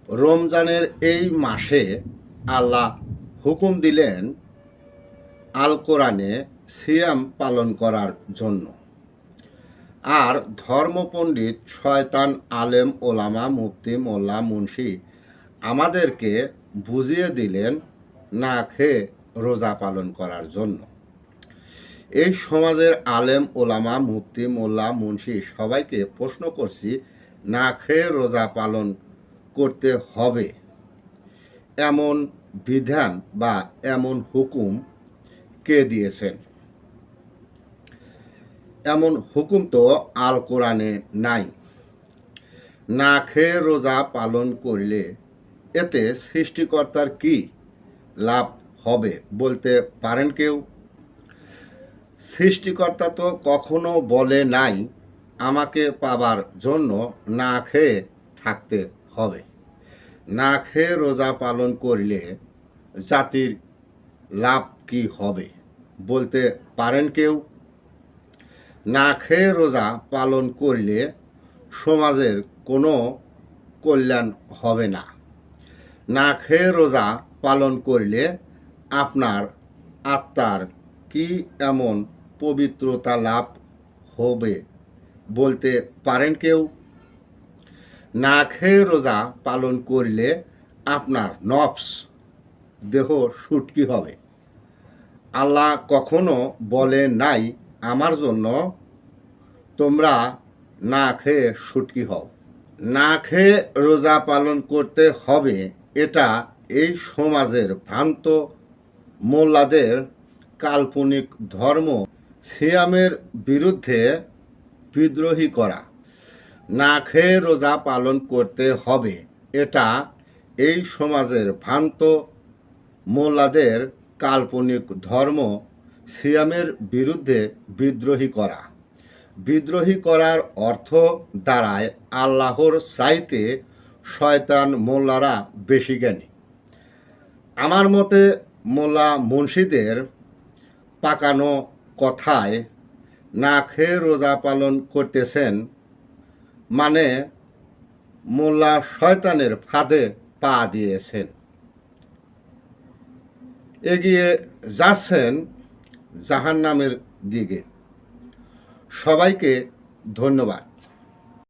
রমজানের এই মাসে আল্লাহ হুকুম দিলেন আল কোরআনে সিয়াম পালন করার জন্য। আর ধর্মপণ্ডিত, শয়তান, আলেম, ওলামা, মুফতি, মোল্লা, মুন্সি আমাদেরকে বুঝিয়ে দিলেন না খেয়ে রোজা পালন করার জন্য। এই সমাজের আলেম, ওলামা, মুফতি, মোল্লা, মুন্সি সবাইকে প্রশ্ন করছি, না খেয়ে রোজা পালন করতে হবে এমন বিধান বা এমন হুকুম কে দিয়েছেন? এমন হুকুম তো আল কোরআনে নাই। না খেয়ে রোজা পালন করলে এতে সৃষ্টিকর্তার কি লাভ হবে বলতে পারেন কেউ? সৃষ্টিকর্তা তো কখনো বলে নাই আমাকে পাবার জন্য না খেয়ে থাকতে হবে। না খেয়ে রোজা পালন করলে জাতির লাভ কি হবে বলতে পারেন কেউ? না খেয়ে রোজা পালন করলে সমাজের কোনো কল্যাণ হবে না। না খেয়ে রোজা পালন করলে আপনার আত্মার কি এমন পবিত্রতা লাভ হবে বলতে পারেন কেউ? না খেয়ে রোজা পালন করলে আপনার নফস, দেহ সুটকি হবে। আল্লাহ কখনো বলে নাই আমার জন্য তোমরা না খেয়ে সুটকি হও। না খেয়ে রোজা পালন করতে হবে এটা এই সমাজের ভ্রান্ত মোল্লাদের কাল্পনিক ধর্ম। সিয়ামের বিরুদ্ধে বিদ্রোহী করা। না খেয়ে রোজা পালন করতে হবে এটা এই সমাজের ভ্রান্ত মোল্লাদের কাল্পনিক ধর্ম। সিয়ামের বিরুদ্ধে বিদ্রোহী করা। বিদ্রোহী করার অর্থ দাঁড়ায় আল্লাহর চাইতে শয়তান মোল্লারা বেশি জ্ঞানী। আমার মতে মোল্লা মুন্সিদের পাকানো কথায় না খেয়ে রোজা পালন করতেছেন মানে মোল্লা শয়তানের ফাঁদে পা দিয়েছেন, এগিয়ে যাচ্ছেন জাহান্নামের দিকে। সবাইকে ধন্যবাদ।